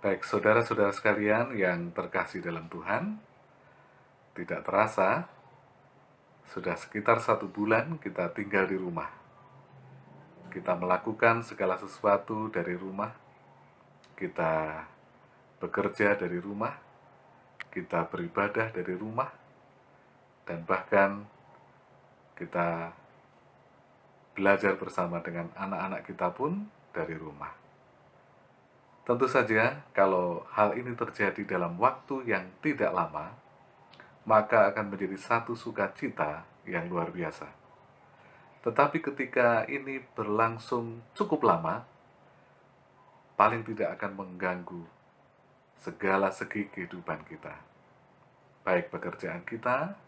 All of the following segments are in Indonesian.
Baik, saudara-saudara sekalian yang terkasih dalam Tuhan, tidak terasa, sudah sekitar 1 bulan kita tinggal di rumah. Kita melakukan segala sesuatu dari rumah, kita bekerja dari rumah, kita beribadah dari rumah, dan bahkan kita belajar bersama dengan anak-anak kita pun dari rumah. Tentu saja, kalau hal ini terjadi dalam waktu yang tidak lama, maka akan menjadi satu sukacita yang luar biasa. Tetapi ketika ini berlangsung cukup lama, paling tidak akan mengganggu segala segi kehidupan kita. Baik pekerjaan kita,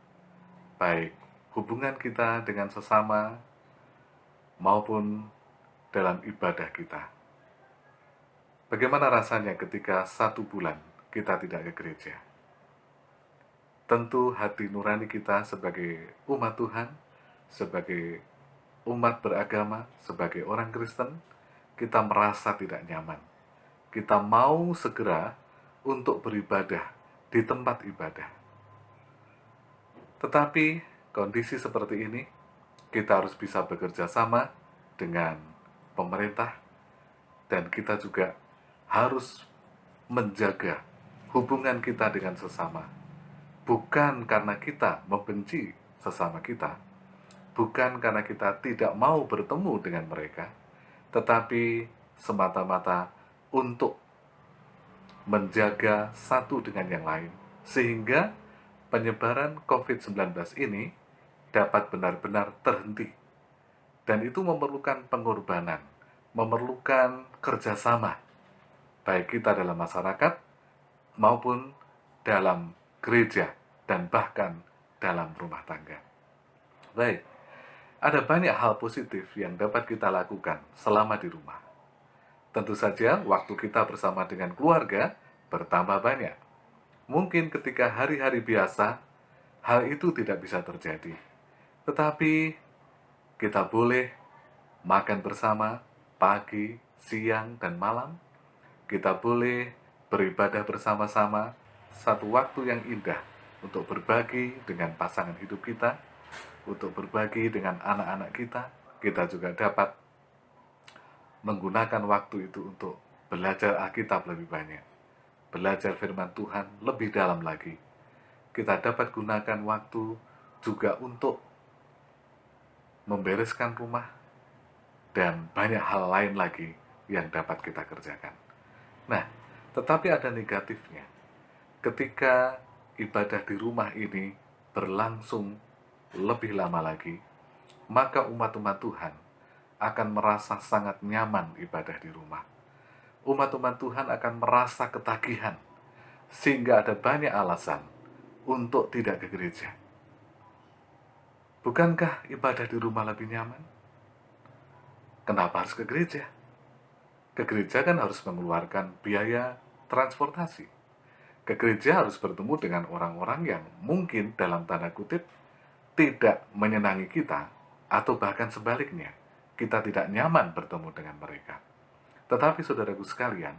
baik hubungan kita dengan sesama, maupun dalam ibadah kita. Bagaimana rasanya ketika 1 bulan kita tidak ke gereja? Tentu hati nurani kita sebagai umat Tuhan, sebagai umat beragama, sebagai orang Kristen, kita merasa tidak nyaman. Kita mau segera untuk beribadah di tempat ibadah. Tetapi kondisi seperti ini, kita harus bisa bekerja sama dengan pemerintah, dan kita juga harus menjaga hubungan kita dengan sesama. Bukan karena kita membenci sesama kita, bukan karena kita tidak mau bertemu dengan mereka, tetapi semata-mata untuk menjaga satu dengan yang lain, sehingga penyebaran COVID-19 ini dapat benar-benar terhenti. Dan itu memerlukan pengorbanan, memerlukan kerjasama, baik kita dalam masyarakat maupun dalam gereja, dan bahkan dalam rumah tangga. Baik, ada banyak hal positif yang dapat kita lakukan selama di rumah. Tentu saja, waktu kita bersama dengan keluarga bertambah banyak. Mungkin ketika hari-hari biasa, hal itu tidak bisa terjadi. Tetapi, kita boleh makan bersama pagi, siang, dan malam. Kita boleh beribadah bersama-sama, satu waktu yang indah untuk berbagi dengan pasangan hidup kita, untuk berbagi dengan anak-anak kita. Kita juga dapat menggunakan waktu itu untuk belajar Alkitab lebih banyak, belajar firman Tuhan lebih dalam lagi. Kita dapat gunakan waktu juga untuk membereskan rumah, dan banyak hal lain lagi yang dapat kita kerjakan. Nah, tetapi ada negatifnya. Ketika ibadah di rumah ini berlangsung lebih lama lagi, maka umat-umat Tuhan akan merasa sangat nyaman ibadah di rumah. Umat-umat Tuhan akan merasa ketagihan, sehingga ada banyak alasan untuk tidak ke gereja. Bukankah ibadah di rumah lebih nyaman? Kenapa harus ke gereja? Ke gereja kan harus mengeluarkan biaya transportasi. Ke gereja harus bertemu dengan orang-orang yang mungkin dalam tanda kutip tidak menyenangi kita, atau bahkan sebaliknya, kita tidak nyaman bertemu dengan mereka. Tetapi saudaraku sekalian,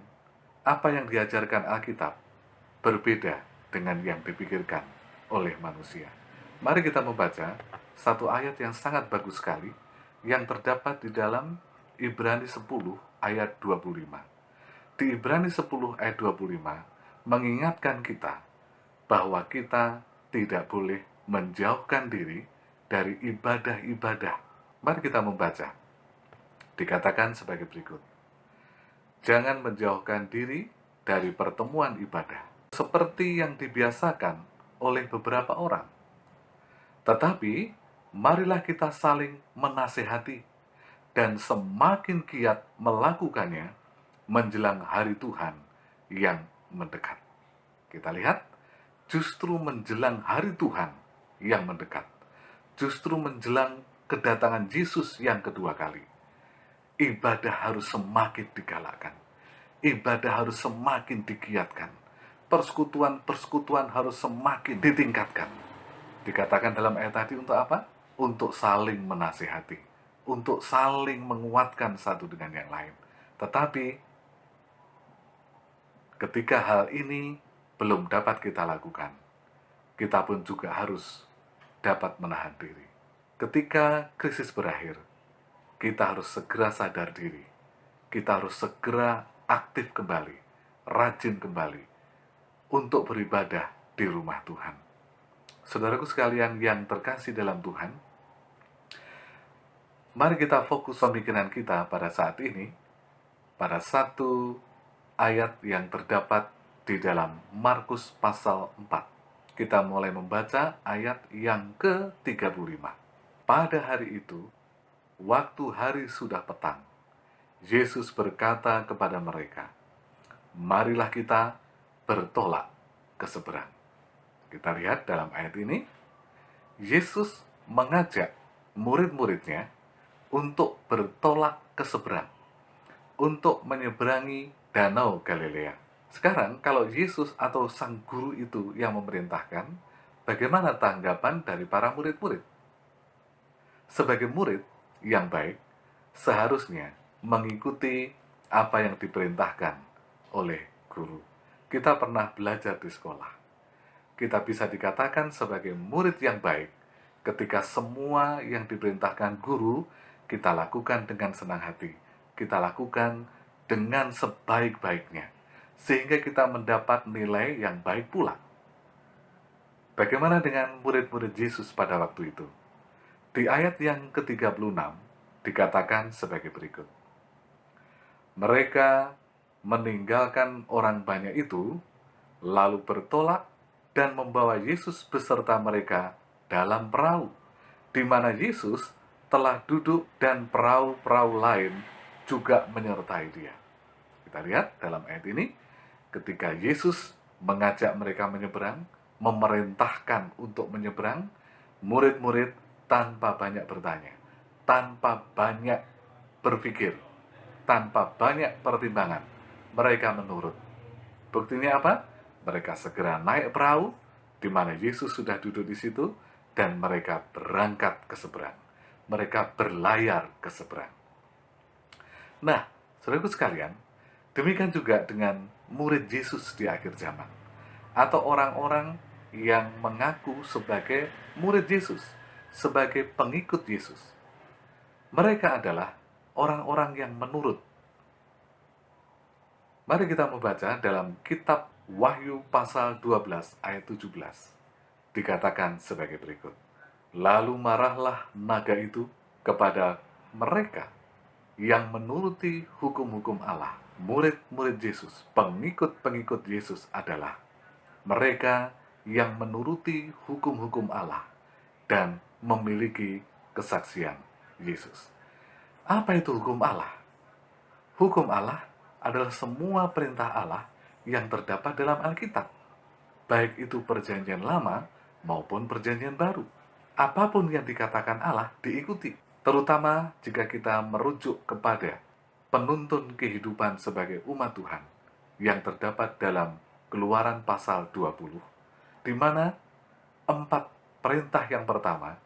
apa yang diajarkan Alkitab berbeda dengan yang dipikirkan oleh manusia. Mari kita membaca satu ayat yang sangat bagus sekali yang terdapat di dalam Ibrani 10 ayat 25. Di Ibrani 10 ayat 25 mengingatkan kita bahwa kita tidak boleh menjauhkan diri dari ibadah-ibadah. Mari kita membaca. Dikatakan sebagai berikut. Jangan menjauhkan diri dari pertemuan ibadah, seperti yang dibiasakan oleh beberapa orang. Tetapi, marilah kita saling menasehati, dan semakin giat melakukannya menjelang hari Tuhan yang mendekat. Kita lihat, justru menjelang hari Tuhan yang mendekat, justru menjelang kedatangan Yesus yang kedua kali, ibadah harus semakin digalakkan, ibadah harus semakin digiatkan, persekutuan-persekutuan harus semakin ditingkatkan. Dikatakan dalam ayat tadi untuk apa? Untuk saling menasihati, untuk saling menguatkan satu dengan yang lain. Tetapi Ketika hal ini belum dapat kita lakukan, kita pun juga harus dapat menahan diri. Ketika krisis berakhir, kita harus segera sadar diri. Kita harus segera aktif kembali, rajin kembali untuk beribadah di rumah Tuhan. Saudaraku sekalian yang terkasih dalam Tuhan, mari kita fokus pemikiran kita pada saat ini pada satu ayat yang terdapat di dalam Markus pasal 4. Kita mulai membaca ayat yang ke-35. Pada hari itu, waktu hari sudah petang, Yesus berkata kepada mereka, "Marilah kita bertolak ke seberang." Kita lihat dalam ayat ini, Yesus mengajak murid-muridnya untuk bertolak ke seberang, untuk menyeberangi Danau Galilea. Sekarang, kalau Yesus atau sang guru itu yang memerintahkan, bagaimana tanggapan dari para murid-murid? Sebagai murid yang baik, seharusnya mengikuti apa yang diperintahkan oleh guru. Kita pernah belajar di sekolah. Kita bisa dikatakan sebagai murid yang baik ketika semua yang diperintahkan guru kita lakukan dengan senang hati. Kita lakukan dengan sebaik-baiknya, sehingga kita mendapat nilai yang baik pula. Bagaimana dengan murid-murid Yesus pada waktu itu? Di ayat yang ke-36 dikatakan sebagai berikut. Mereka meninggalkan orang banyak itu, lalu bertolak dan membawa Yesus beserta mereka dalam perahu, di mana Yesus telah duduk dan perahu-perahu lain juga menyertai dia. Kita lihat dalam ayat ini, ketika Yesus mengajak mereka menyeberang, memerintahkan untuk menyeberang, murid-murid tanpa banyak bertanya, tanpa banyak berpikir, tanpa banyak pertimbangan, mereka menurut. Buktinya apa? Mereka segera naik perahu, di mana Yesus sudah duduk di situ, dan mereka berangkat ke seberang. Mereka berlayar ke seberang. Nah, saudaraku sekalian, demikian juga dengan murid Yesus di akhir zaman, atau orang-orang yang mengaku sebagai murid Yesus, sebagai pengikut Yesus. Mereka adalah orang-orang yang menurut. Mari kita membaca dalam kitab Wahyu pasal 12 ayat 17. Dikatakan sebagai berikut. Lalu marahlah naga itu kepada mereka yang menuruti hukum-hukum Allah. Murid-murid Yesus, pengikut-pengikut Yesus adalah mereka yang menuruti hukum-hukum Allah dan memiliki kesaksian Yesus. Apa itu hukum Allah? Hukum Allah adalah semua perintah Allah yang terdapat dalam Alkitab, baik itu perjanjian lama maupun perjanjian baru. Apapun yang dikatakan Allah diikuti, terutama jika kita merujuk kepada penuntun kehidupan sebagai umat Tuhan yang terdapat dalam Keluaran pasal 20, di mana 4 perintah yang pertama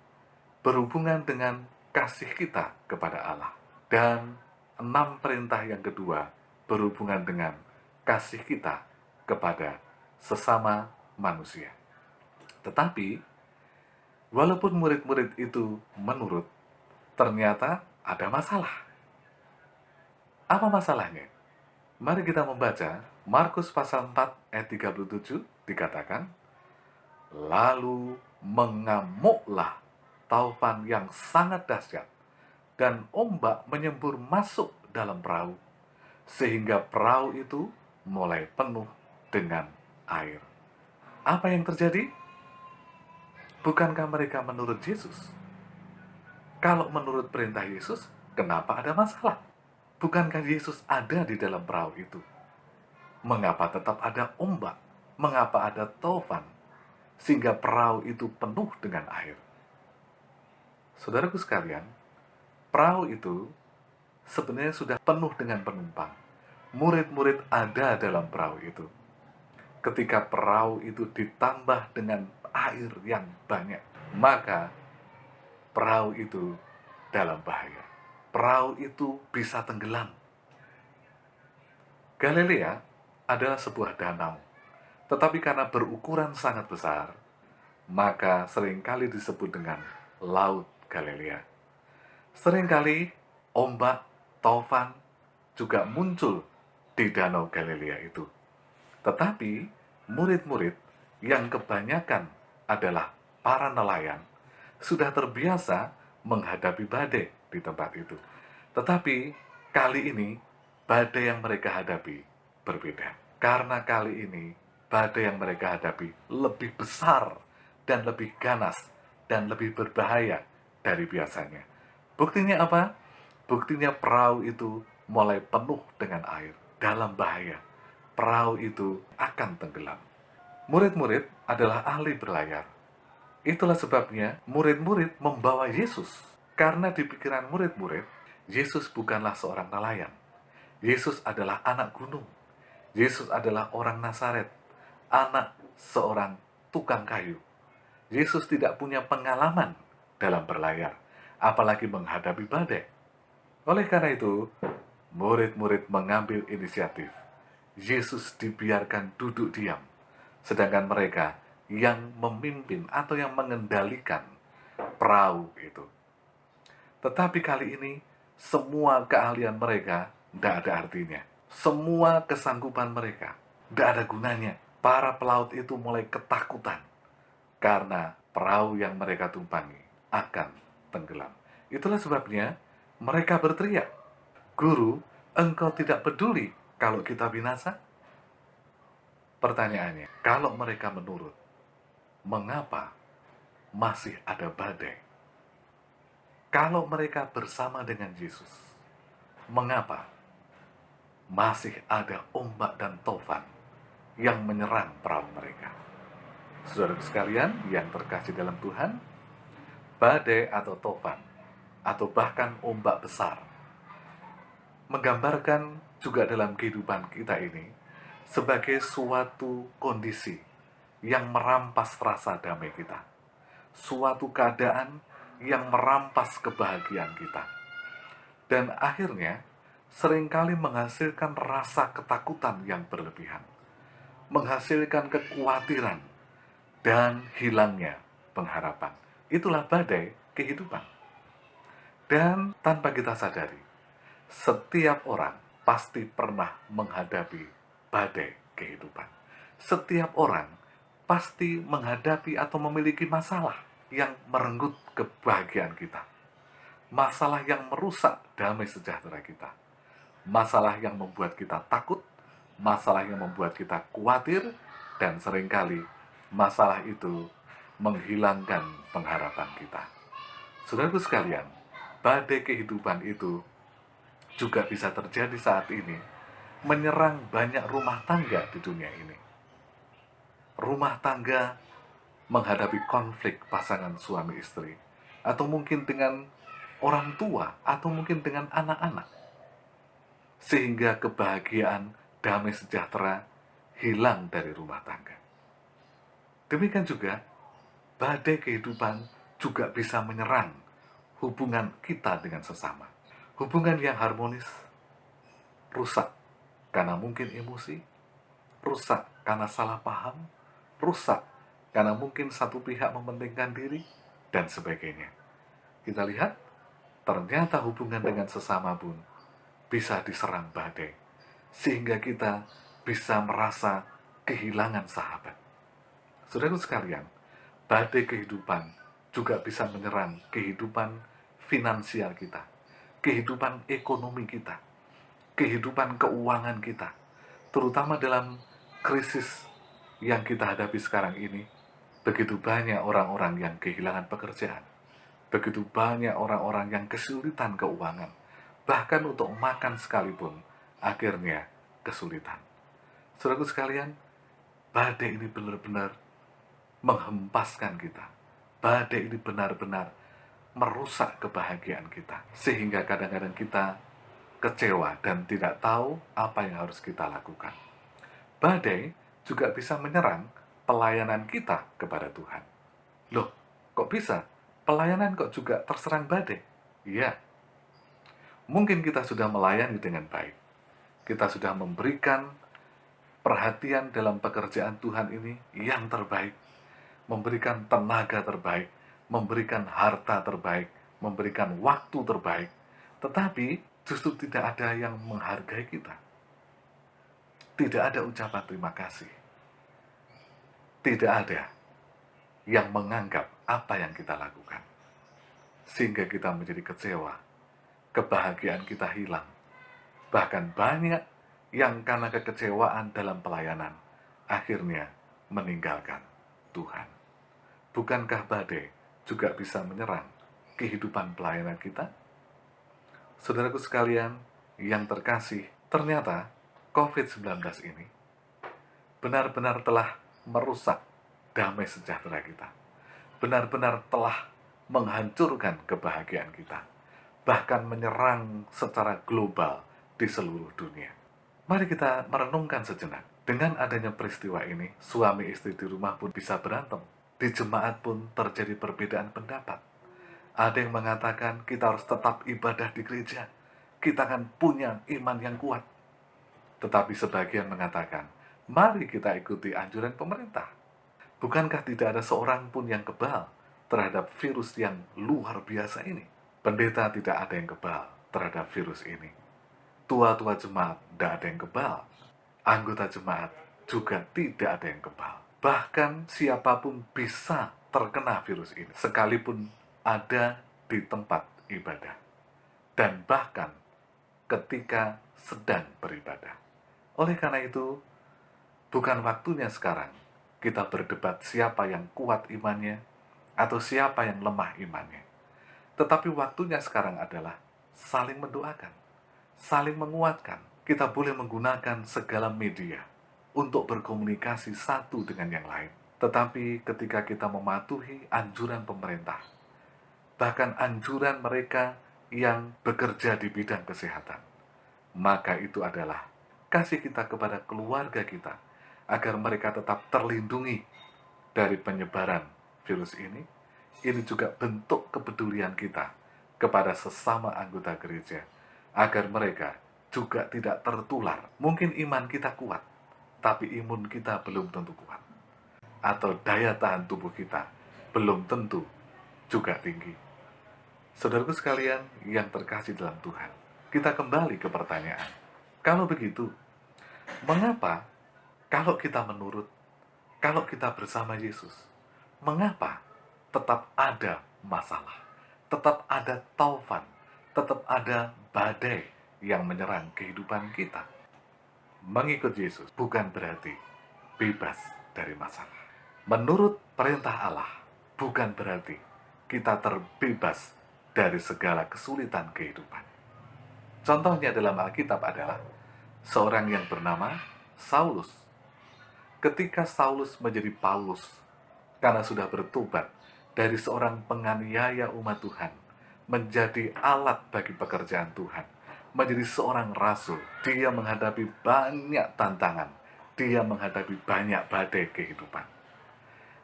berhubungan dengan kasih kita kepada Allah, dan 6 perintah yang kedua berhubungan dengan kasih kita kepada sesama manusia. Tetapi, walaupun murid-murid itu menurut, ternyata ada masalah. Apa masalahnya? Mari kita membaca Markus pasal 4 ayat 37, dikatakan, "Lalu mengamuklah taufan yang sangat dahsyat, dan ombak menyembur masuk dalam perahu, sehingga perahu itu mulai penuh dengan air." Apa yang terjadi? Bukankah mereka menurut Yesus? Kalau menurut perintah Yesus, kenapa ada masalah? Bukankah Yesus ada di dalam perahu itu? Mengapa tetap ada ombak? Mengapa ada taufan? Sehingga perahu itu penuh dengan air. Saudaraku sekalian, perahu itu sebenarnya sudah penuh dengan penumpang. Murid-murid ada dalam perahu itu. Ketika perahu itu ditambah dengan air yang banyak, maka perahu itu dalam bahaya. Perahu itu bisa tenggelam. Galilea adalah sebuah danau. Tetapi karena berukuran sangat besar, maka seringkali disebut dengan Laut Galilea. Seringkali ombak, taufan juga muncul di Danau Galilea itu. Tetapi murid-murid yang kebanyakan adalah para nelayan sudah terbiasa menghadapi badai di tempat itu. Tetapi kali ini badai yang mereka hadapi berbeda. Karena kali ini badai yang mereka hadapi lebih besar dan lebih ganas dan lebih berbahaya dari biasanya. Buktinya apa? Buktinya perahu itu mulai penuh dengan air, dalam bahaya. Perahu itu akan tenggelam. Murid-murid adalah ahli berlayar. Itulah sebabnya murid-murid membawa Yesus. Karena di pikiran murid-murid, Yesus bukanlah seorang nelayan. Yesus adalah anak gunung. Yesus adalah orang Nazaret, anak seorang tukang kayu. Yesus tidak punya pengalaman dalam berlayar, apalagi menghadapi badai. Oleh karena itu, murid-murid mengambil inisiatif. Yesus dibiarkan duduk diam, sedangkan mereka yang memimpin atau yang mengendalikan perahu itu. Tetapi kali ini, semua keahlian mereka tidak ada artinya. Semua kesanggupan mereka tidak ada gunanya. Para pelaut itu mulai ketakutan karena perahu yang mereka tumpangi akan tenggelam. Itulah sebabnya mereka berteriak, "Guru, engkau tidak peduli kalau kita binasa?" Pertanyaannya, kalau mereka menurut, mengapa masih ada badai? Kalau mereka bersama dengan Yesus, mengapa masih ada ombak dan taufan yang menyerang perahu mereka? Saudara sekalian yang terkasih dalam Tuhan, badai atau taufan, atau bahkan ombak besar, menggambarkan juga dalam kehidupan kita ini sebagai suatu kondisi yang merampas rasa damai kita, suatu keadaan yang merampas kebahagiaan kita, dan akhirnya seringkali menghasilkan rasa ketakutan yang berlebihan, menghasilkan kekhawatiran, dan hilangnya pengharapan. Itulah badai kehidupan. Dan tanpa kita sadari, setiap orang pasti pernah menghadapi badai kehidupan. Setiap orang pasti menghadapi atau memiliki masalah yang merenggut kebahagiaan kita. Masalah yang merusak damai sejahtera kita. Masalah yang membuat kita takut, masalah yang membuat kita khawatir, dan seringkali masalah itu menghilangkan pengharapan kita. Saudaraku sekalian, badai kehidupan itu juga bisa terjadi saat ini, menyerang banyak rumah tangga di dunia ini. Rumah tangga menghadapi konflik pasangan suami istri, atau mungkin dengan orang tua, atau mungkin dengan anak-anak, sehingga kebahagiaan damai sejahtera hilang dari rumah tangga. Demikian juga, badai kehidupan juga bisa menyerang hubungan kita dengan sesama. Hubungan yang harmonis rusak karena mungkin emosi, rusak karena salah paham, rusak karena mungkin satu pihak mementingkan diri, dan sebagainya. Kita lihat, ternyata hubungan dengan sesama pun bisa diserang badai, sehingga kita bisa merasa kehilangan sahabat. Saudara sekalian, badai kehidupan juga bisa menyerang kehidupan finansial kita, kehidupan ekonomi kita, kehidupan keuangan kita, terutama dalam krisis yang kita hadapi sekarang ini. Begitu banyak orang-orang yang kehilangan pekerjaan, begitu banyak orang-orang yang kesulitan keuangan, bahkan untuk makan sekalipun akhirnya kesulitan. Saudaraku sekalian, badai ini benar-benar menghempaskan kita. Badai ini benar-benar merusak kebahagiaan kita, sehingga kadang-kadang kita kecewa dan tidak tahu apa yang harus kita lakukan. Badai juga bisa menyerang pelayanan kita kepada Tuhan. Loh, kok bisa? Pelayanan kok juga terserang badai? Iya, mungkin kita sudah melayani dengan baik. Kita sudah memberikan perhatian dalam pekerjaan Tuhan ini yang terbaik, memberikan tenaga terbaik, memberikan harta terbaik, memberikan waktu terbaik, tetapi justru tidak ada yang menghargai kita. Tidak ada ucapan terima kasih. Tidak ada yang menganggap apa yang kita lakukan. Sehingga kita menjadi kecewa, kebahagiaan kita hilang. Bahkan banyak yang karena kekecewaan dalam pelayanan, akhirnya meninggalkan Tuhan. Bukankah badai juga bisa menyerang kehidupan pelayanan kita? Saudaraku sekalian yang terkasih, ternyata COVID-19 ini benar-benar telah merusak damai sejahtera kita. Benar-benar telah menghancurkan kebahagiaan kita. Bahkan menyerang secara global di seluruh dunia. Mari kita merenungkan sejenak. Dengan adanya peristiwa ini, suami istri di rumah pun bisa berantem. Di jemaat pun terjadi perbedaan pendapat. Ada yang mengatakan kita harus tetap ibadah di gereja. Kita akan punya iman yang kuat. Tetapi sebagian mengatakan, mari kita ikuti anjuran pemerintah. Bukankah tidak ada seorang pun yang kebal terhadap virus yang luar biasa ini? Pendeta tidak ada yang kebal terhadap virus ini. Tua-tua jemaat tidak ada yang kebal. Anggota jemaat juga tidak ada yang kebal. Bahkan siapapun bisa terkena virus ini, sekalipun ada di tempat ibadah. Dan bahkan ketika sedang beribadah. Oleh karena itu, bukan waktunya sekarang kita berdebat siapa yang kuat imannya atau siapa yang lemah imannya. Tetapi waktunya sekarang adalah saling mendoakan, saling menguatkan. Kita boleh menggunakan segala media untuk berkomunikasi satu dengan yang lain. Tetapi ketika kita mematuhi anjuran pemerintah, bahkan anjuran mereka yang bekerja di bidang kesehatan, maka itu adalah kasih kita kepada keluarga kita, agar mereka tetap terlindungi dari penyebaran virus ini. Ini juga bentuk kepedulian kita kepada sesama anggota gereja, agar mereka juga tidak tertular. Mungkin iman kita kuat, tapi imun kita belum tentu kuat. Atau daya tahan tubuh kita belum tentu juga tinggi. Saudaraku sekalian yang terkasih dalam Tuhan, kita kembali ke pertanyaan. Kalau begitu, mengapa kalau kita menurut, kalau kita bersama Yesus, mengapa tetap ada masalah, tetap ada taufan, tetap ada badai yang menyerang kehidupan kita? Mengikut Yesus bukan berarti bebas dari masalah. Menurut perintah Allah, bukan berarti kita terbebas dari segala kesulitan kehidupan. Contohnya dalam Alkitab adalah seorang yang bernama Saulus. Ketika Saulus menjadi Paulus, karena sudah bertobat dari seorang penganiaya umat Tuhan, menjadi alat bagi pekerjaan Tuhan, menjadi seorang rasul, dia menghadapi banyak tantangan, dia menghadapi banyak badai kehidupan.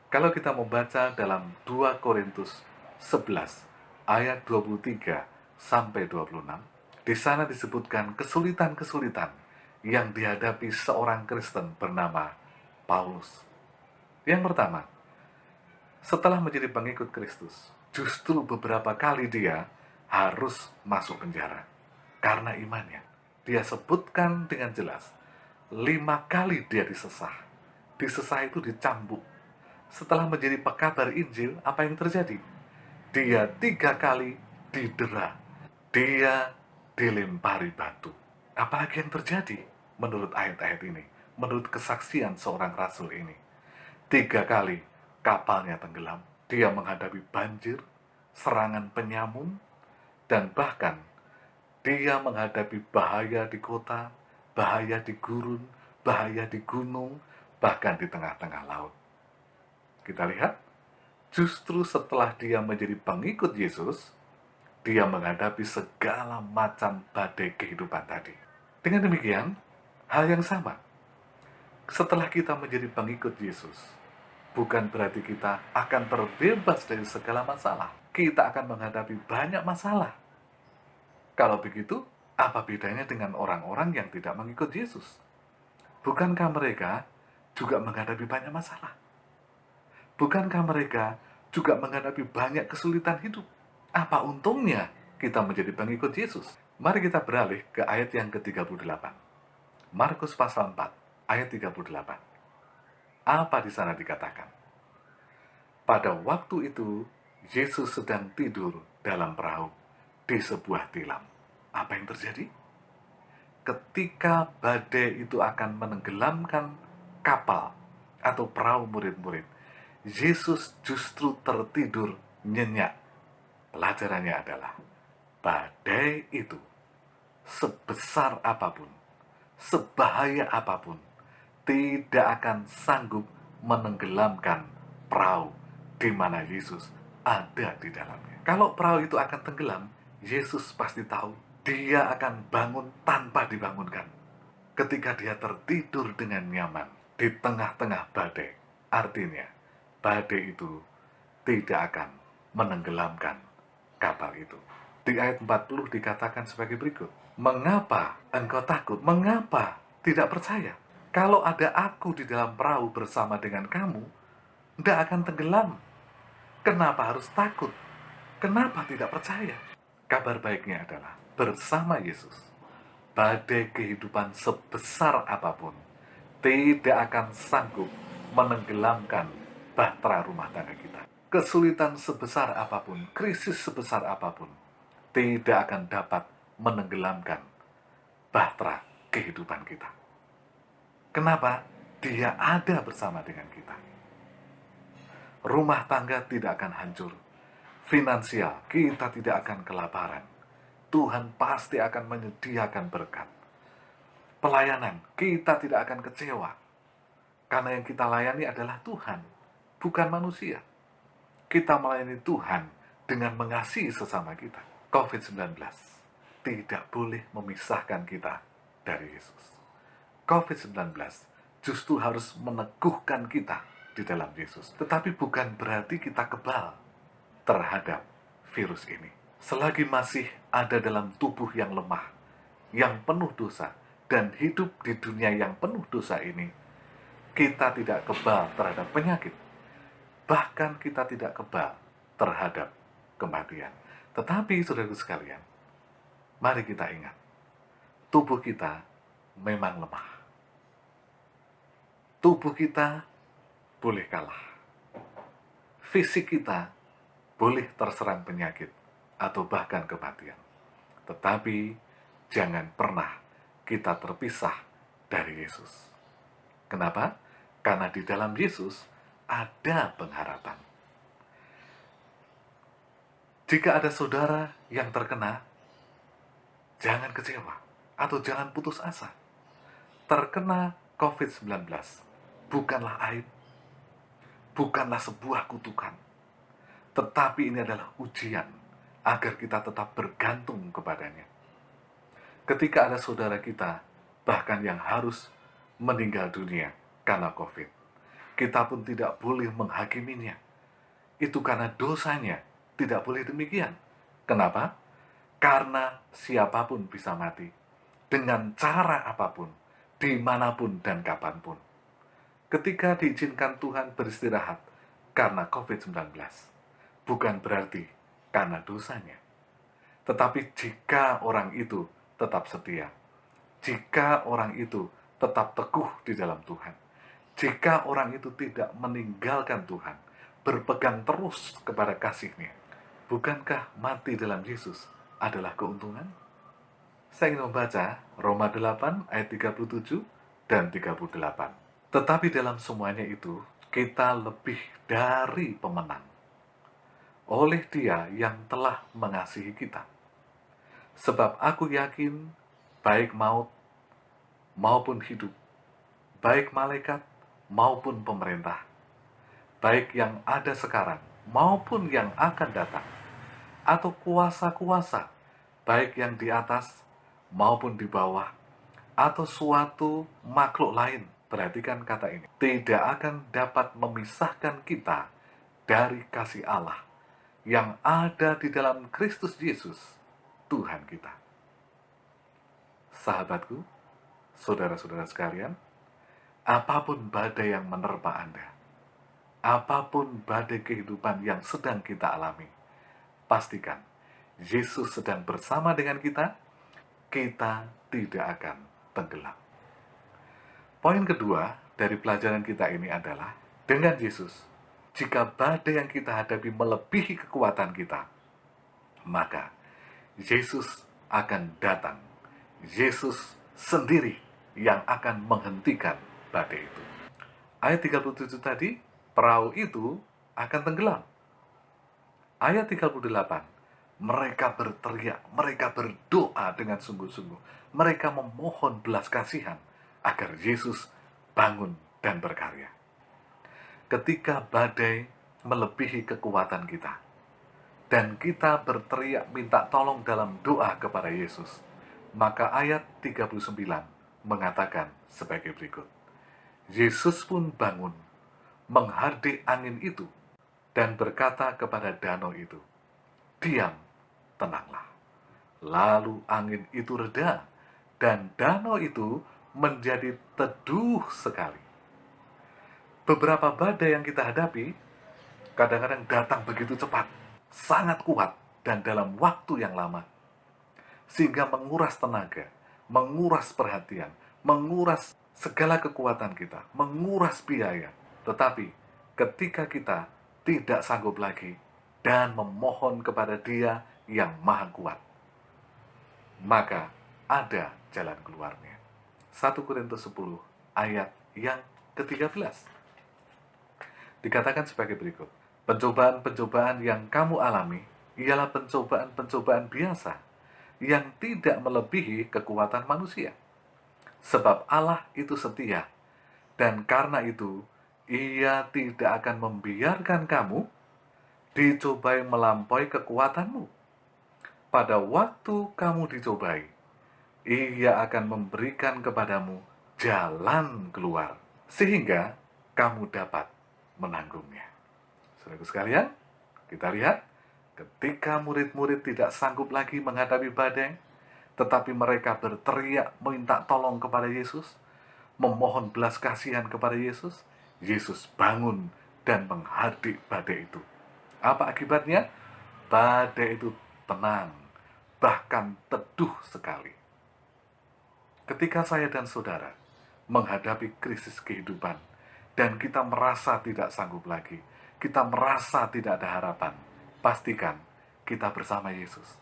Kalau kita membaca dalam 2 Korintus 11 ayat 23 sampai 26, di sana disebutkan kesulitan-kesulitan yang dihadapi seorang Kristen bernama Paulus. Yang pertama, setelah menjadi pengikut Kristus, justru beberapa kali dia harus masuk penjara karena imannya. Dia sebutkan dengan jelas, 5 kali dia disesah. Disesah itu dicambuk. Setelah menjadi pekabar Injil, apa yang terjadi? Dia 3 kali didera. Dia dilempari batu. Apalagi yang terjadi menurut ayat-ayat ini, menurut kesaksian seorang rasul ini? 3 kali kapalnya tenggelam. Dia menghadapi banjir, serangan penyamun, dan bahkan dia menghadapi bahaya di kota, bahaya di gurun, bahaya di gunung, bahkan di tengah-tengah laut. Kita lihat, justru setelah dia menjadi pengikut Yesus, dia menghadapi segala macam badai kehidupan tadi. Dengan demikian, hal yang sama. Setelah kita menjadi pengikut Yesus, bukan berarti kita akan terbebas dari segala masalah. Kita akan menghadapi banyak masalah. Kalau begitu, apa bedanya dengan orang-orang yang tidak mengikut Yesus? Bukankah mereka juga menghadapi banyak masalah? Bukankah mereka juga menghadapi banyak kesulitan hidup? Apa untungnya kita menjadi pengikut Yesus? Mari kita beralih ke ayat yang ke-38. Markus pasal 4, ayat 38. Apa di sana dikatakan? Pada waktu itu, Yesus sedang tidur dalam perahu di sebuah tilam. Apa yang terjadi? Ketika badai itu akan menenggelamkan kapal atau perahu murid-murid, Yesus justru tertidur nyenyak. Pelajarannya adalah badai itu sebesar apapun, sebahaya apapun, tidak akan sanggup menenggelamkan perahu di mana Yesus ada di dalamnya. Kalau perahu itu akan tenggelam, Yesus pasti tahu dia akan bangun tanpa dibangunkan. Ketika dia tertidur dengan nyaman di tengah-tengah badai, artinya badai itu tidak akan menenggelamkan kapal itu. Di ayat 40 dikatakan sebagai berikut. Mengapa engkau takut? Mengapa tidak percaya? Kalau ada aku di dalam perahu bersama dengan kamu, tidak akan tenggelam. Kenapa harus takut? Kenapa tidak percaya? Kabar baiknya adalah bersama Yesus, badai kehidupan sebesar apapun tidak akan sanggup menenggelamkan bahtera rumah tangga kita. Kesulitan sebesar apapun, krisis sebesar apapun, tidak akan dapat menenggelamkan bahtera kehidupan kita. Kenapa? Dia ada bersama dengan kita. Rumah tangga tidak akan hancur. Finansial, kita tidak akan kelaparan. Tuhan pasti akan menyediakan berkat. Pelayanan, kita tidak akan kecewa. Karena yang kita layani adalah Tuhan, bukan manusia. Kita melayani Tuhan dengan mengasihi sesama kita. COVID-19 tidak boleh memisahkan kita dari Yesus. COVID-19 justru harus meneguhkan kita di dalam Yesus. Tetapi bukan berarti kita kebal terhadap virus ini. Selagi masih ada dalam tubuh yang lemah, yang penuh dosa, dan hidup di dunia yang penuh dosa ini, kita tidak kebal terhadap penyakit. Bahkan kita tidak kebal terhadap kematian. Tetapi, saudaraku sekalian, mari kita ingat, tubuh kita memang lemah. Tubuh kita boleh kalah. Fisik kita boleh terserang penyakit atau bahkan kematian. Tetapi jangan pernah kita terpisah dari Yesus. Kenapa? Karena di dalam Yesus ada pengharapan. Jika ada saudara yang terkena, jangan kecewa atau jangan putus asa. Terkena COVID-19 bukanlah aib, bukanlah sebuah kutukan, tetapi ini adalah ujian agar kita tetap bergantung kepadanya. Ketika ada saudara kita bahkan yang harus meninggal dunia karena COVID, kita pun tidak boleh menghakiminya. Itu karena dosanya, tidak boleh demikian. Kenapa? Karena siapapun bisa mati, dengan cara apapun, dimanapun dan kapanpun. Ketika diizinkan Tuhan beristirahat karena COVID-19, bukan berarti karena dosanya. Tetapi jika orang itu tetap setia, jika orang itu tetap teguh di dalam Tuhan, jika orang itu tidak meninggalkan Tuhan, berpegang terus kepada kasih-Nya, bukankah mati dalam Yesus adalah keuntungan? Saya ingin membaca Roma 8 ayat 37 dan 38. Tetapi dalam semuanya itu, kita lebih dari pemenang oleh Dia yang telah mengasihi kita. Sebab aku yakin, baik maut maupun hidup, baik malaikat maupun pemerintah, baik yang ada sekarang maupun yang akan datang, atau kuasa-kuasa, baik yang di atas maupun di bawah, atau suatu makhluk lain. Perhatikan kata ini. Tidak akan dapat memisahkan kita dari kasih Allah yang ada di dalam Kristus Yesus, Tuhan kita. Sahabatku, saudara-saudara sekalian, Apapun badai yang menerpa Anda, apapun badai kehidupan yang sedang kita alami, pastikan Yesus sedang bersama dengan kita tidak akan tenggelam. Poin kedua dari pelajaran kita ini adalah, dengan Yesus, jika badai yang kita hadapi melebihi kekuatan kita, maka Yesus akan datang. Yesus sendiri yang akan menghentikan badai itu. Ayat 37 tadi, perahu itu akan tenggelam. Ayat 38, mereka berteriak, mereka berdoa dengan sungguh-sungguh. Mereka memohon belas kasihan agar Yesus bangun dan berkarya. Ketika badai melebihi kekuatan kita, dan kita berteriak minta tolong dalam doa kepada Yesus, maka ayat 39 mengatakan sebagai berikut. Yesus pun bangun, menghardik angin itu, dan berkata kepada danau itu, "Diam, tenanglah." Lalu angin itu reda, dan danau itu menjadi teduh sekali. Beberapa badai yang kita hadapi kadang-kadang datang begitu cepat, sangat kuat, dan dalam waktu yang lama, sehingga menguras tenaga, menguras perhatian, menguras segala kekuatan kita, menguras biaya. Tetapi ketika kita tidak sanggup lagi dan memohon kepada Dia yang Maha Kuat, maka ada jalan keluarnya. 1 Korintus 10 ayat yang ke-13 dikatakan sebagai berikut. Pencobaan-pencobaan yang kamu alami ialah pencobaan-pencobaan biasa yang tidak melebihi kekuatan manusia. Sebab Allah itu setia, dan karena itu Ia tidak akan membiarkan kamu dicobai melampaui kekuatanmu. Pada waktu kamu dicobai, Ia akan memberikan kepadamu jalan keluar, sehingga kamu dapat menanggungnya. Saudaraku sekalian, kita lihat ketika murid-murid tidak sanggup lagi menghadapi badai, tetapi mereka berteriak minta tolong kepada Yesus, memohon belas kasihan kepada Yesus, Yesus bangun dan menghardik badai itu. Apa akibatnya? Badai itu tenang, bahkan teduh sekali. Ketika saya dan saudara menghadapi krisis kehidupan, dan kita merasa tidak sanggup lagi, kita merasa tidak ada harapan, pastikan kita bersama Yesus.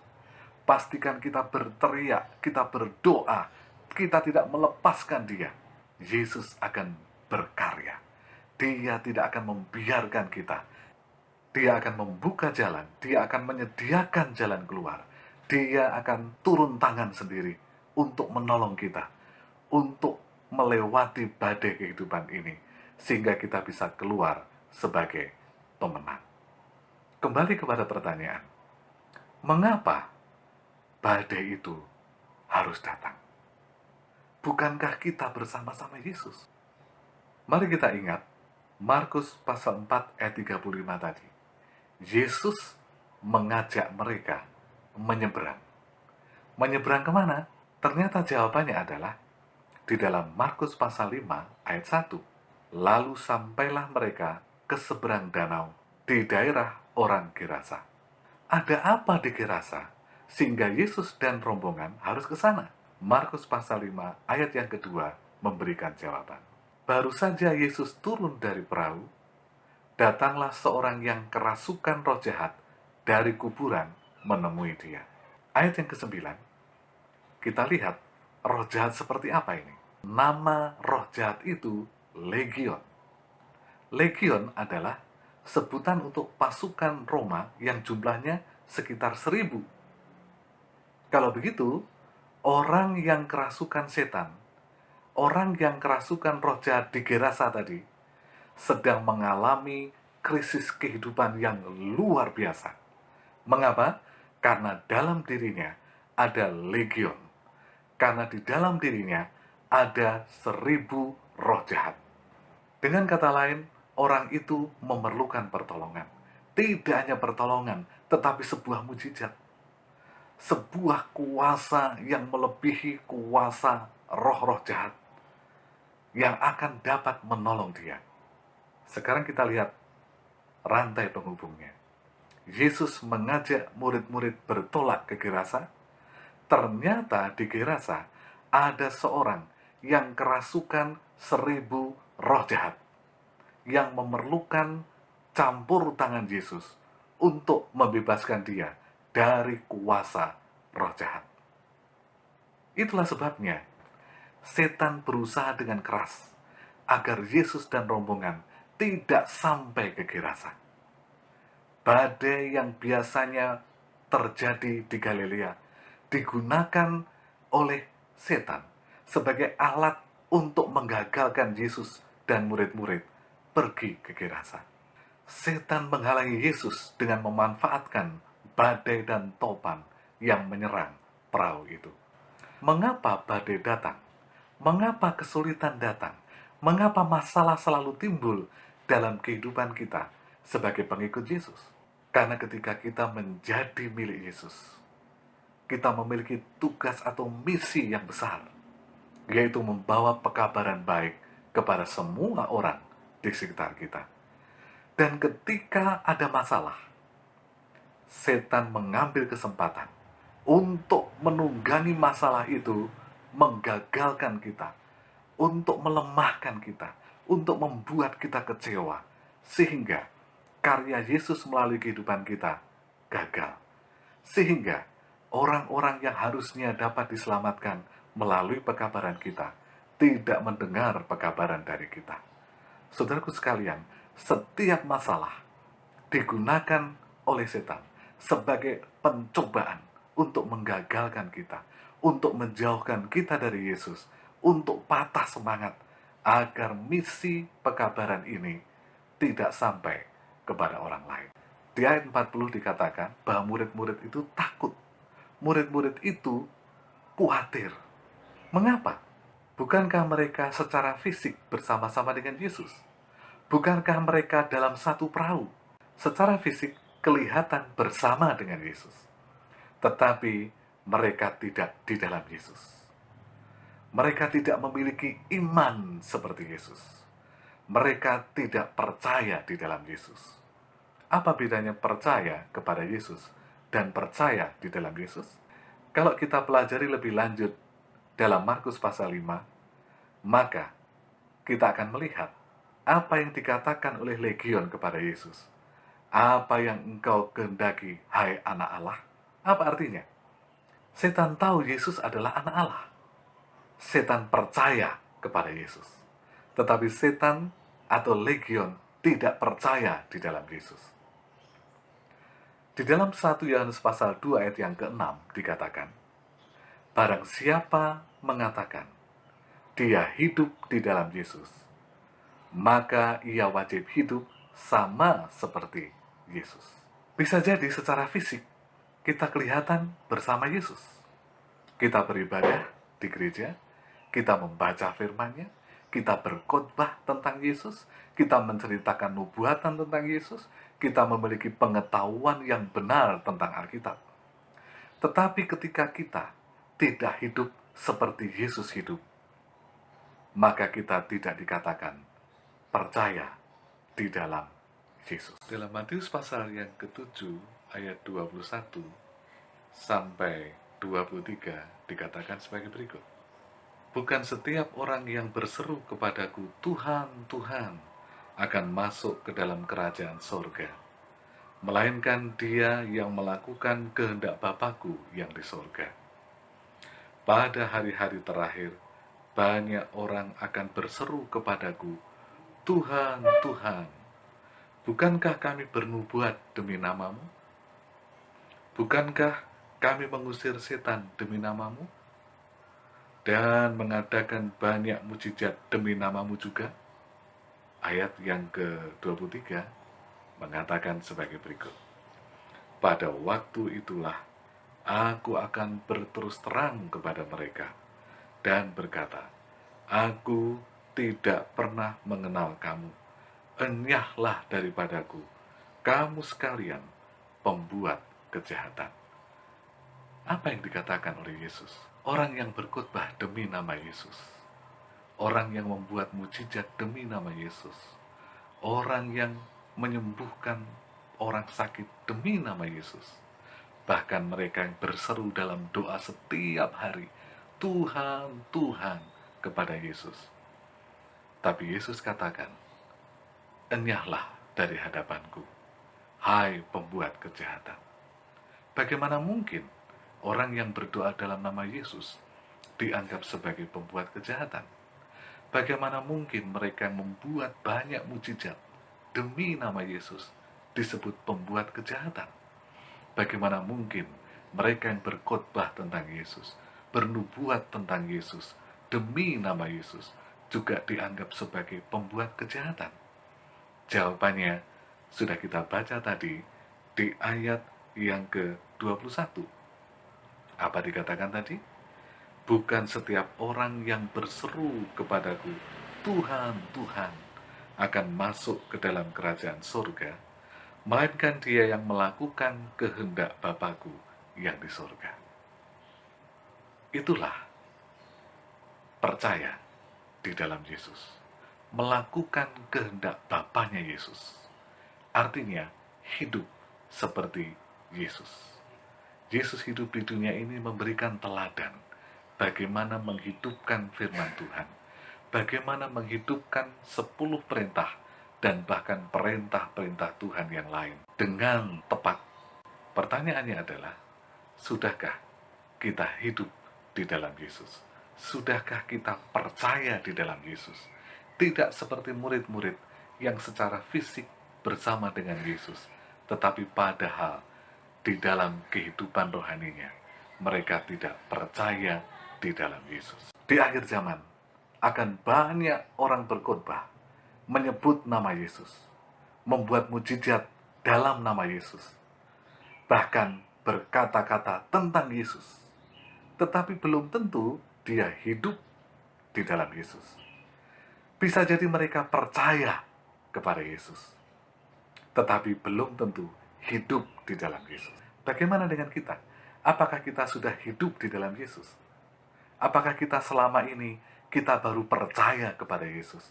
Pastikan kita berteriak, kita berdoa, kita tidak melepaskan Dia. Yesus akan berkarya. Dia tidak akan membiarkan kita. Dia akan membuka jalan, Dia akan menyediakan jalan keluar. Dia akan turun tangan sendiri untuk menolong kita, untuk melewati badai kehidupan ini, sehingga kita bisa keluar sebagai pemenang. Kembali kepada pertanyaan, mengapa badai itu harus datang? Bukankah kita bersama-sama Yesus? Mari kita ingat Markus pasal 4 ayat 35 tadi. Yesus mengajak mereka menyeberang. Menyeberang kemana? Ternyata jawabannya adalah di dalam Markus pasal 5 ayat 1. Lalu sampailah mereka ke seberang danau di daerah orang Gerasa. Ada apa di Gerasa sehingga Yesus dan rombongan harus ke sana? Markus pasal 5 ayat yang kedua memberikan jawaban. Baru saja Yesus turun dari perahu, datanglah seorang yang kerasukan roh jahat dari kuburan menemui Dia. Ayat yang ke-9, kita lihat roh jahat seperti apa ini. Nama roh jahat itu Legion. Legion adalah sebutan untuk pasukan Roma yang jumlahnya sekitar 1.000. Kalau begitu, orang yang kerasukan setan, orang yang kerasukan roh jahat di Gerasa tadi, sedang mengalami krisis kehidupan yang luar biasa. Mengapa? Karena dalam dirinya ada legion. Karena di dalam dirinya ada 1.000 roh jahat. Dengan kata lain, orang itu memerlukan pertolongan. Tidak hanya pertolongan, tetapi sebuah mujizat. Sebuah kuasa yang melebihi kuasa roh-roh jahat. yang akan dapat menolong dia. Sekarang kita lihat rantai penghubungnya. Yesus mengajak murid-murid bertolak ke Gerasa. Ternyata di Gerasa ada seorang yang kerasukan 1.000 roh jahat, yang memerlukan campur tangan Yesus untuk membebaskan dia dari kuasa roh jahat. Itulah sebabnya setan berusaha dengan keras agar Yesus dan rombongan tidak sampai ke Gerasa. Badai yang biasanya terjadi di Galilea digunakan oleh setan sebagai alat untuk menggagalkan Yesus dan murid-murid pergi ke Gerasa. Setan menghalangi Yesus dengan memanfaatkan badai dan topan yang menyerang perahu itu. Mengapa badai datang? Mengapa kesulitan datang? Mengapa masalah selalu timbul dalam kehidupan kita sebagai pengikut Yesus? Karena ketika kita menjadi milik Yesus, kita memiliki tugas atau misi yang besar, yaitu membawa pekabaran baik kepada semua orang di sekitar kita. Dan ketika ada masalah, setan mengambil kesempatan untuk menunggangi masalah itu, menggagalkan kita, untuk melemahkan kita, untuk membuat kita kecewa, sehingga karya Yesus melalui kehidupan kita gagal. Sehingga orang-orang yang harusnya dapat diselamatkan melalui pekabaran kita, tidak mendengar pekabaran dari kita. Saudaraku sekalian, setiap masalah digunakan oleh setan sebagai pencobaan untuk menggagalkan kita, untuk menjauhkan kita dari Yesus, untuk patah semangat agar misi pekabaran ini tidak sampai kepada orang lain. Di ayat 40 dikatakan bahwa murid-murid itu takut. Murid-murid itu khawatir. Mengapa? Bukankah mereka secara fisik bersama-sama dengan Yesus? Bukankah mereka dalam satu perahu? Secara fisik kelihatan bersama dengan Yesus. Tetapi mereka tidak di dalam Yesus. Mereka tidak memiliki iman seperti Yesus. Mereka tidak percaya di dalam Yesus. Apa bedanya percaya kepada Yesus dan percaya di dalam Yesus? Kalau kita pelajari lebih lanjut dalam Markus pasal 5, maka kita akan melihat apa yang dikatakan oleh Legion kepada Yesus. Apa yang engkau kehendaki, hai anak Allah? Apa artinya? Setan tahu Yesus adalah anak Allah. Setan percaya kepada Yesus. Tetapi setan atau Legion tidak percaya di dalam Yesus. Di dalam 1 Yohanes pasal 2 ayat yang ke-6 dikatakan, barang siapa mengatakan dia hidup di dalam Yesus, maka ia wajib hidup sama seperti Yesus. Bisa jadi secara fisik kita kelihatan bersama Yesus. Kita beribadah di gereja, kita membaca firman-Nya, kita berkhotbah tentang Yesus, kita menceritakan nubuatan tentang Yesus, kita memiliki pengetahuan yang benar tentang Alkitab. Tetapi ketika kita tidak hidup seperti Yesus hidup, maka kita tidak dikatakan percaya di dalam Yesus. Dalam Matius pasal yang ke-7 ayat 21 sampai 23 dikatakan sebagai berikut. Bukan setiap orang yang berseru kepadaku, Tuhan, Tuhan, akan masuk ke dalam kerajaan sorga, melainkan dia yang melakukan kehendak Bapakku yang di sorga. Pada hari-hari terakhir, banyak orang akan berseru kepadaku, Tuhan, Tuhan, bukankah kami bernubuat demi namamu? Bukankah kami mengusir setan demi namamu? Dan mengadakan banyak mujizat demi namamu juga? Ayat yang ke-23 mengatakan sebagai berikut. Pada waktu itulah aku akan berterus terang kepada mereka dan berkata, aku tidak pernah mengenal kamu. Enyahlah daripadaku, kamu sekalian pembuat kejahatan. Apa yang dikatakan oleh Yesus? Orang yang berkhotbah demi nama Yesus, orang yang membuat mujizat demi nama Yesus, orang yang menyembuhkan orang sakit demi nama Yesus. Bahkan mereka yang berseru dalam doa setiap hari, Tuhan, Tuhan, kepada Yesus. Tapi Yesus katakan, enyahlah dari hadapanku, hai pembuat kejahatan. Bagaimana mungkin orang yang berdoa dalam nama Yesus dianggap sebagai pembuat kejahatan? Bagaimana mungkin mereka yang membuat banyak mujizat demi nama Yesus disebut pembuat kejahatan? Bagaimana mungkin mereka yang berkhotbah tentang Yesus, bernubuat tentang Yesus demi nama Yesus juga dianggap sebagai pembuat kejahatan? Jawabannya sudah kita baca tadi di ayat yang ke-21. Apa dikatakan tadi? Bukan setiap orang yang berseru kepadaku, Tuhan, Tuhan, akan masuk ke dalam kerajaan surga, melainkan dia yang melakukan kehendak Bapa-Ku yang di surga. Itulah percaya di dalam Yesus. Melakukan kehendak Bapanya Yesus. Artinya, hidup seperti Yesus. Yesus hidup di dunia ini memberikan teladan bagaimana menghidupkan firman Tuhan, bagaimana menghidupkan 10 perintah dan bahkan perintah-perintah Tuhan yang lain dengan tepat. Pertanyaannya adalah, sudahkah kita hidup di dalam Yesus? Sudahkah kita percaya di dalam Yesus? Tidak seperti murid-murid yang secara fisik bersama dengan Yesus, tetapi padahal di dalam kehidupan rohaninya mereka tidak percaya di dalam Yesus. Di akhir zaman akan banyak orang berkhotbah menyebut nama Yesus, membuat mujizat dalam nama Yesus, bahkan berkata-kata tentang Yesus, tetapi belum tentu dia hidup di dalam Yesus. Bisa jadi mereka percaya kepada Yesus, tetapi belum tentu hidup di dalam Yesus. Bagaimana dengan kita? Apakah kita sudah hidup di dalam Yesus? Apakah kita selama ini kita baru percaya kepada Yesus?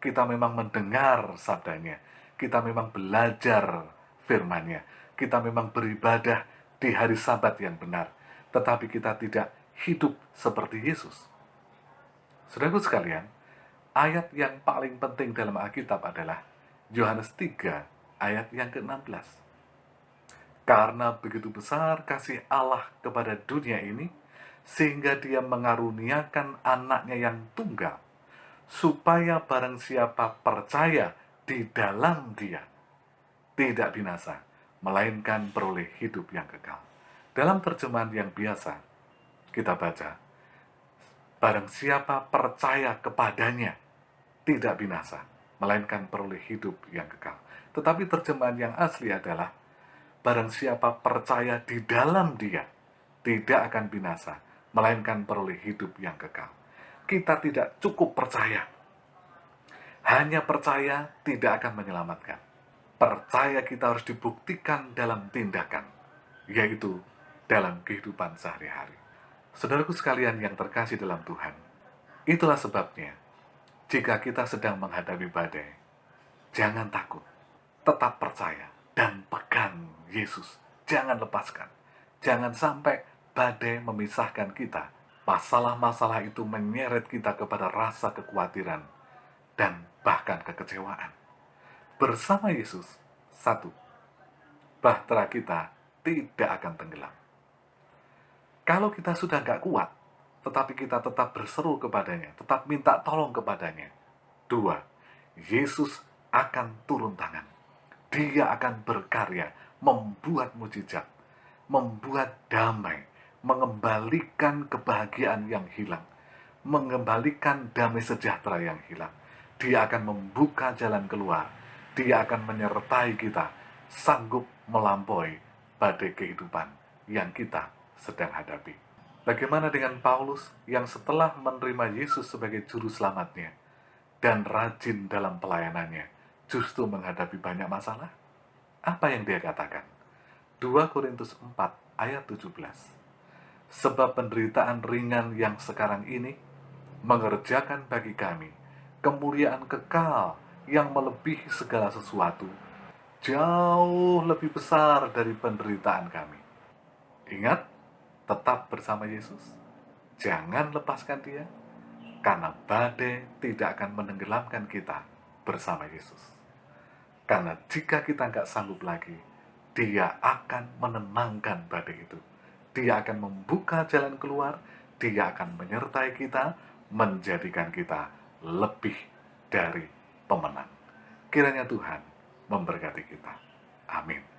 Kita memang mendengar sabdanya, kita memang belajar firman-Nya, kita memang beribadah di hari Sabat yang benar, tetapi kita tidak hidup seperti Yesus. Saudaraku sekalian, ayat yang paling penting dalam Alkitab adalah Yohanes 3 ayat yang ke-16. Karena begitu besar kasih Allah kepada dunia ini, sehingga dia mengaruniakan anaknya yang tunggal, supaya barang siapa percaya di dalam dia, tidak binasa, melainkan beroleh hidup yang kekal. Dalam terjemahan yang biasa, kita baca, barang siapa percaya kepadanya, tidak binasa, melainkan beroleh hidup yang kekal. Tetapi terjemahan yang asli adalah, barang siapa percaya di dalam dia, tidak akan binasa, melainkan beroleh hidup yang kekal. Kita tidak cukup percaya. Hanya percaya tidak akan menyelamatkan. Percaya kita harus dibuktikan dalam tindakan, yaitu dalam kehidupan sehari-hari. Saudaraku sekalian yang terkasih dalam Tuhan, itulah sebabnya, jika kita sedang menghadapi badai, jangan takut, tetap percaya, dan pegang Yesus. Jangan lepaskan. Jangan sampai badai memisahkan kita. Masalah-masalah itu menyeret kita kepada rasa kekhawatiran dan bahkan kekecewaan. Bersama Yesus, satu, bahtera kita tidak akan tenggelam. Kalau kita sudah gak kuat, tetapi kita tetap berseru kepadanya, tetap minta tolong kepadanya. Dua, Yesus akan turun tangan. Dia akan berkarya, membuat mujizat, membuat damai, mengembalikan kebahagiaan yang hilang, mengembalikan damai sejahtera yang hilang. Dia akan membuka jalan keluar. Dia akan menyertai kita, sanggup melampaui badai kehidupan yang kita sedang hadapi. Bagaimana dengan Paulus yang setelah menerima Yesus sebagai juru selamatnya dan rajin dalam pelayanannya, justru menghadapi banyak masalah? Apa yang dia katakan? 2 Korintus 4 ayat 17. Sebab penderitaan ringan yang sekarang ini mengerjakan bagi kami kemuliaan kekal yang melebihi segala sesuatu, jauh lebih besar dari penderitaan kami. Ingat, tetap bersama Yesus. Jangan lepaskan Dia, karena badai tidak akan menenggelamkan kita bersama Yesus. Karena jika kita nggak sanggup lagi, Dia akan menenangkan badai itu. Dia akan membuka jalan keluar, Dia akan menyertai kita, menjadikan kita lebih dari pemenang. Kiranya Tuhan memberkati kita. Amin.